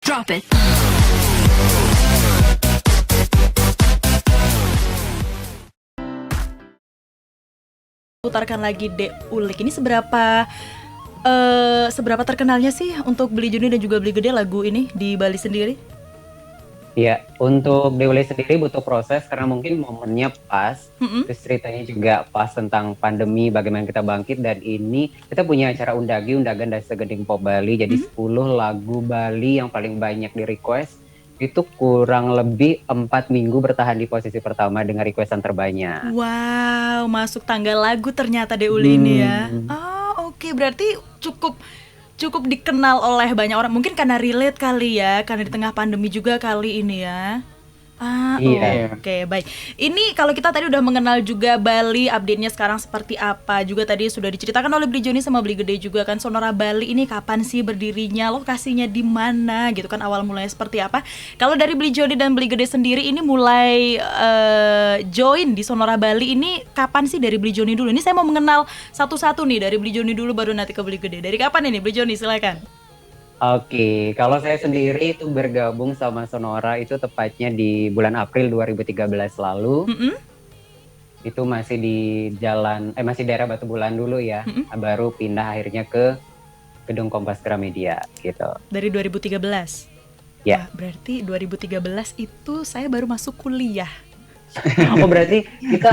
Drop it. Putarkan lagi Dek Ulik. Ini seberapa terkenalnya sih untuk Beli Joni dan juga Beli Gede lagu ini di Bali sendiri? Ya, untuk Dewi sendiri butuh proses karena mungkin momennya pas, Mm-mm. terus ceritanya juga pas tentang pandemi, bagaimana kita bangkit, dan ini kita punya acara Undagan dan Segeding Pop Bali, jadi 10 lagu Bali yang paling banyak di request, itu kurang lebih 4 minggu bertahan di posisi pertama dengan requestan terbanyak. Wow, masuk tanggal lagu ternyata Dek Uli ini ya. Oh, oke, berarti cukup dikenal oleh banyak orang. Mungkin karena relate kali ya, karena di tengah pandemi juga kali ini ya. Iya. Oke, baik. Ini kalau kita tadi udah mengenal juga Bali, update-nya sekarang seperti apa. Juga tadi sudah diceritakan oleh Beli Joni sama Beli Gede juga kan, Sonora Bali ini kapan sih berdirinya, lokasinya di mana gitu kan, awal mulanya seperti apa. Kalau dari Beli Joni dan Beli Gede sendiri ini mulai join di Sonora Bali ini kapan sih, dari Beli Joni dulu? Ini saya mau mengenal satu-satu nih, dari Beli Joni dulu baru nanti ke Beli Gede. Dari kapan ini Beli Joni, silakan. Oke, kalau saya sendiri itu bergabung sama Sonora itu tepatnya di bulan April 2013 lalu. Mm-mm. Itu masih di masih daerah Batu Bulan dulu ya. Baru pindah akhirnya ke Gedung Kompas Gramedia gitu. Dari 2013. Ya. Wah, berarti 2013 itu saya baru masuk kuliah. Oh, berarti kita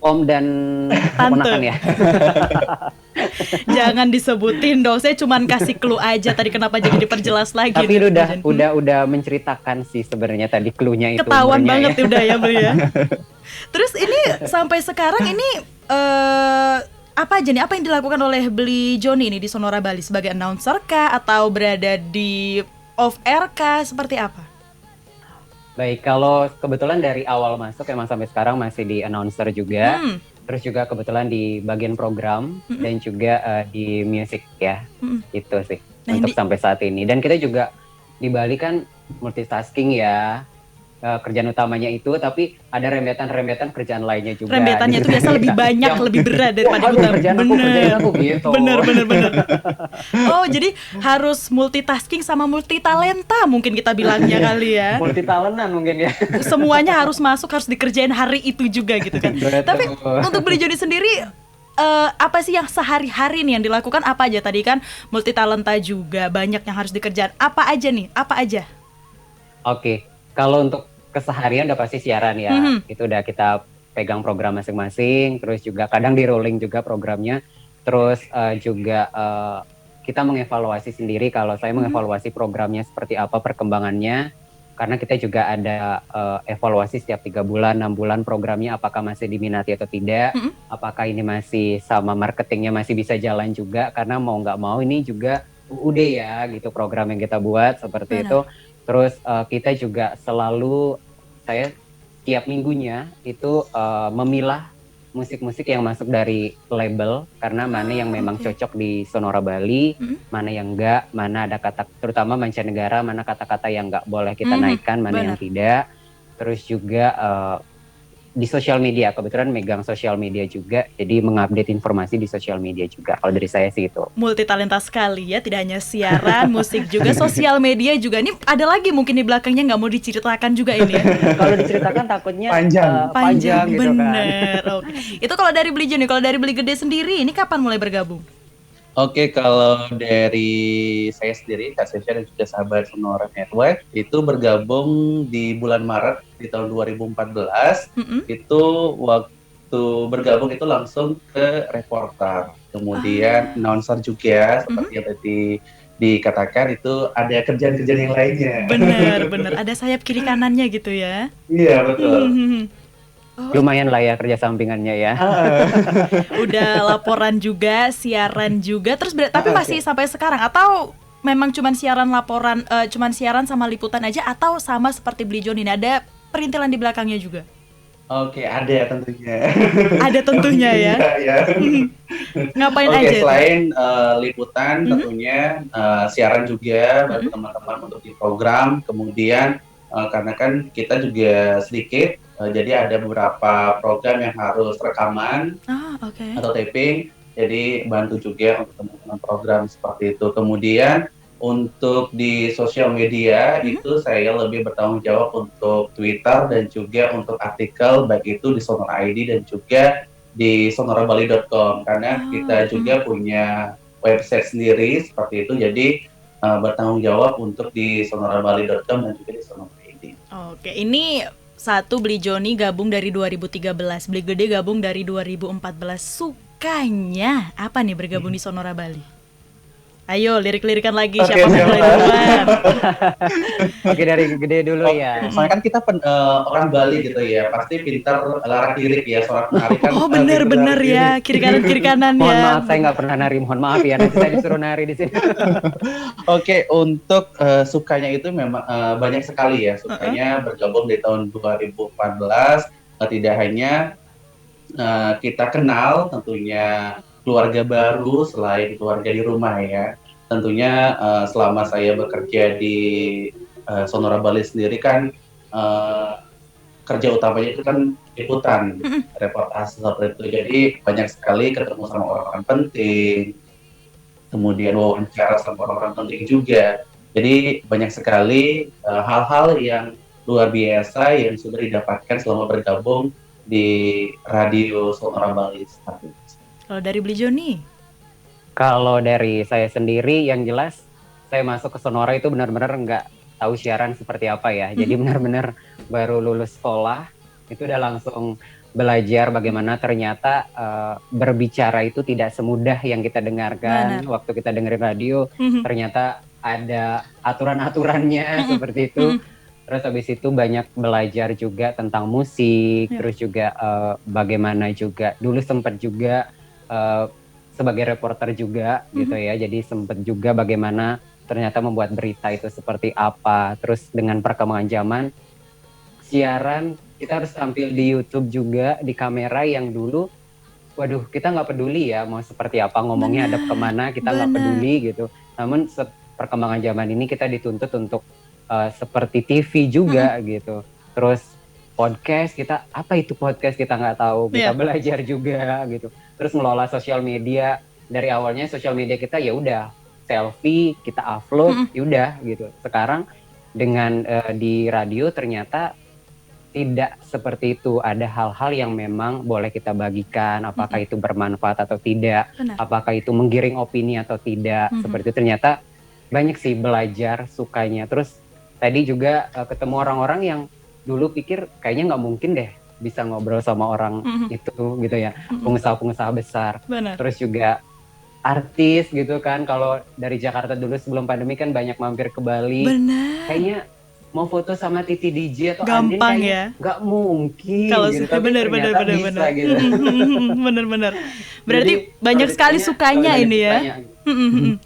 om dan ponakan ya. Jangan disebutin dong. Saya cuman kasih clue aja tadi, kenapa jadi diperjelas lagi. Tapi nih, udah menceritakan sih sebenarnya tadi clue-nya itu. Ketahuan banget ya. udah ya, Bel ya. Terus ini sampai sekarang ini apa aja nih, apa yang dilakukan oleh Beli Joni ini di Sonora Bali, sebagai announcer kah atau berada di off air kah, seperti apa? Baik, kalau kebetulan dari awal masuk emang sampai sekarang masih di announcer juga. Terus juga kebetulan di bagian program dan juga di music ya. Itu sih untuk sampai saat ini. Dan kita juga di Bali kan multitasking ya. Kerjaan utamanya itu, tapi ada rembetan kerjaan lainnya juga. Rembetannya itu biasa lebih banyak, lebih berat daripada kerjaan aku gitu. Bener. Oh, jadi harus multitasking sama multitalenta mungkin kita bilangnya kali ya. Multitalentan mungkin ya. Semuanya harus masuk, harus dikerjain hari itu juga gitu kan. Betul. Tapi untuk Beli Joni sendiri, apa sih yang sehari-hari nih yang dilakukan, apa aja? Tadi kan multitalenta juga, banyak yang harus dikerjain. Apa aja nih? Apa aja? Oke, kalau untuk keseharian udah pasti siaran ya. Itu udah kita pegang program masing-masing, terus juga kadang di rolling juga programnya. Terus juga kita mengevaluasi sendiri. Kalau saya mengevaluasi programnya seperti apa perkembangannya, karena kita juga ada evaluasi setiap 3 bulan, 6 bulan programnya apakah masih diminati atau tidak, apakah ini masih sama marketingnya masih bisa jalan juga, karena mau nggak mau ini juga UUD ya gitu program yang kita buat seperti itu. Terus kita juga saya tiap minggunya itu memilah musik-musik yang masuk dari label, karena mana yang memang cocok di Sonora Bali, mana yang enggak, mana ada kata, terutama mancanegara, mana kata-kata yang enggak boleh kita naikkan, mana yang tidak. Terus juga di sosial media, kebetulan megang sosial media juga, jadi mengupdate informasi di sosial media juga. Kalau dari saya sih itu. Multitalenta sekali ya, tidak hanya siaran, musik juga, sosial media juga. Ini ada lagi mungkin di belakangnya, nggak mau diceritakan juga ini ya. Kalau diceritakan takutnya panjang gitu bener. kan. Oke. Itu kalau dari Beli Joni. Kalau dari Beli Gede sendiri, ini kapan mulai bergabung? Oke, kalau dari saya sendiri, Kak Sesha dan juga sahabat Sonora Network, itu bergabung di bulan Maret di tahun 2014. Itu waktu bergabung itu langsung ke reporter, kemudian announcer juga, seperti yang tadi dikatakan, itu ada kerjaan-kerjaan yang lainnya. Bener, ada sayap kiri kanannya gitu ya. Iya, betul. Lumayan lah ya kerja sampingannya ya. Udah laporan juga, siaran juga, terus tapi masih sampai sekarang, atau memang cuman siaran laporan, cuman siaran sama liputan aja, atau sama seperti Beli Joni ada perintilan di belakangnya juga? Oke, ada tentunya. Ada tentunya ya. Iya. Ngapain aja? aja? Selain liputan, tentunya siaran juga bantu teman-teman untuk di program. Kemudian karena kan kita juga sedikit, jadi ada beberapa program yang harus rekaman atau taping. Jadi bantu juga untuk teman-teman program seperti itu. Kemudian Untuk di sosial media itu saya lebih bertanggung jawab untuk Twitter dan juga untuk artikel baik itu di Sonora ID dan juga di sonorabali.com karena kita juga punya website sendiri seperti itu. Jadi bertanggung jawab untuk di sonorabali.com dan juga di Sonora ID. Oke, ini satu Beli Joni gabung dari 2013, Beli Gede gabung dari 2014. Sukanya apa nih bergabung di Sonora Bali? Ayo lirik-lirikan lagi, siapa yang mulai duluan? Oke, dari Gede dulu ya. Soalnya kan kita orang Bali gitu ya, pasti pintar larak lirik ya, sorak nari kan. Oh bener-bener ya, kiri kanan Mohon ya. maaf, saya nggak pernah nari, mohon maaf ya, nanti saya disuruh nari di sini. Oke, untuk sukanya itu memang banyak sekali ya, sukanya bergabung di tahun 2014, tidak hanya kita kenal tentunya keluarga baru selain keluarga di rumah ya. Tentunya selama saya bekerja di Sonora Bali sendiri kan kerja utamanya itu kan liputan, reportase seperti itu. Jadi banyak sekali ketemu sama orang-orang penting, kemudian wawancara sama orang-orang penting juga. Jadi banyak sekali hal-hal yang luar biasa yang sudah didapatkan selama bergabung di Radio Sonora Bali. Kalau dari Beli Joni? Kalau dari saya sendiri yang jelas saya masuk ke Sonora itu benar-benar nggak tahu siaran seperti apa ya. Jadi benar-benar baru lulus sekolah itu udah langsung belajar bagaimana ternyata berbicara itu tidak semudah yang kita dengarkan. Waktu kita dengerin radio ternyata ada aturan-aturannya seperti itu. Terus habis itu banyak belajar juga tentang musik, terus juga bagaimana juga dulu sempat juga sebagai reporter juga gitu ya, jadi sempat juga bagaimana ternyata membuat berita itu seperti apa. Terus dengan perkembangan zaman siaran kita harus tampil di YouTube juga di kamera yang dulu waduh kita nggak peduli ya mau seperti apa ngomongnya hadap kemana, kita nggak peduli gitu. Namun perkembangan zaman ini kita dituntut untuk seperti TV juga gitu. Terus podcast kita, apa itu podcast kita nggak tahu, kita belajar juga gitu. Terus ngelola sosial media, dari awalnya sosial media kita ya udah selfie, kita upload, ya udah gitu. Sekarang dengan di radio ternyata tidak seperti itu. Ada hal-hal yang memang boleh kita bagikan, apakah itu bermanfaat atau tidak, apakah itu menggiring opini atau tidak. Seperti itu ternyata banyak sih belajar sukanya. Terus tadi juga ketemu orang-orang yang dulu pikir kayaknya nggak mungkin deh bisa ngobrol sama orang itu gitu ya, pengusaha-pengusaha besar. Terus juga artis gitu kan, kalau dari Jakarta dulu sebelum pandemi kan banyak mampir ke Bali. Kayaknya mau foto sama Titi DJ atau gampang Andin ya, nggak mungkin kalau gitu, tapi bener gitu. bener berarti jadi, banyak sekali sukanya ini ya.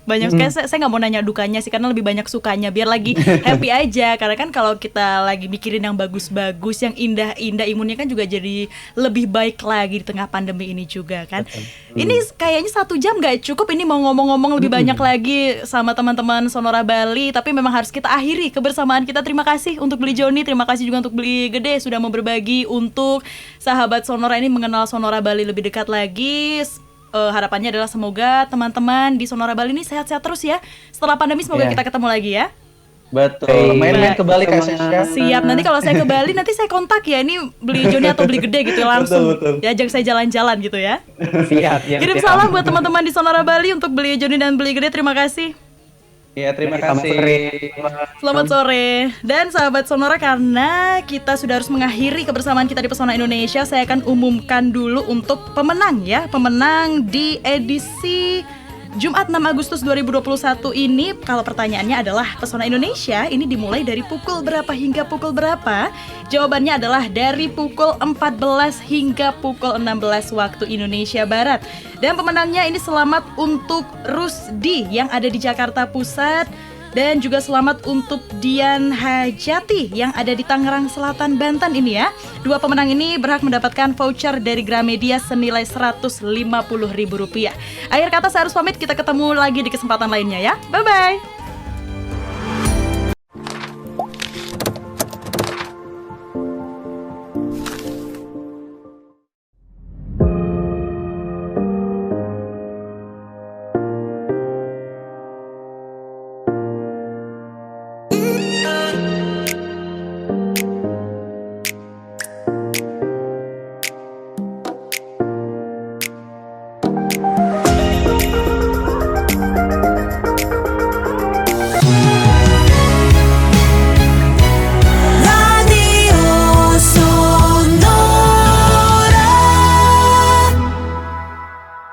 Banyak sekali. Saya nggak mau nanya dukanya sih karena lebih banyak sukanya biar lagi happy aja, karena kan kalau kita lagi mikirin yang bagus-bagus, yang indah-indah, imunnya kan juga jadi lebih baik lagi di tengah pandemi ini juga kan. Ini kayaknya 1 jam nggak cukup, ini mau ngomong-ngomong lebih banyak lagi sama teman-teman Sonora Bali, tapi memang harus kita akhiri kebersamaan kita. Terima kasih untuk Beli Joni, terima kasih juga untuk Beli Gede sudah mau berbagi untuk sahabat Sonora ini mengenal Sonora Bali lebih dekat lagi. Harapannya adalah semoga teman-teman di Sonora Bali ini sehat-sehat terus ya. Setelah pandemi semoga kita ketemu lagi ya. Betul, main-main ke Bali Kak Sesha. Siap, nanti kalau saya ke Bali nanti saya kontak ya, ini Beli Joni atau Beli Gede gitu ya, langsung diajak saya jalan-jalan gitu ya. Siap. Kirim salam buat teman-teman di Sonora Bali untuk Beli Joni dan Beli Gede, terima kasih. Ya, terima kasih. Selamat sore. Dan sahabat Sonora, karena kita sudah harus mengakhiri kebersamaan kita di Pesona Indonesia, saya akan umumkan dulu untuk pemenang ya. Pemenang di edisi Jumat 6 Agustus 2021 ini, kalau pertanyaannya adalah Pesona Indonesia ini dimulai dari pukul berapa hingga pukul berapa? Jawabannya adalah dari pukul 14 hingga pukul 16 waktu Indonesia Barat. Dan pemenangnya ini selamat untuk Rusdi yang ada di Jakarta Pusat. Dan juga selamat untuk Dian Hajati yang ada di Tangerang Selatan, Banten ini ya. 2 pemenang ini berhak mendapatkan voucher dari Gramedia senilai Rp150.000. Akhir kata saya harus pamit, kita ketemu lagi di kesempatan lainnya ya. Bye-bye.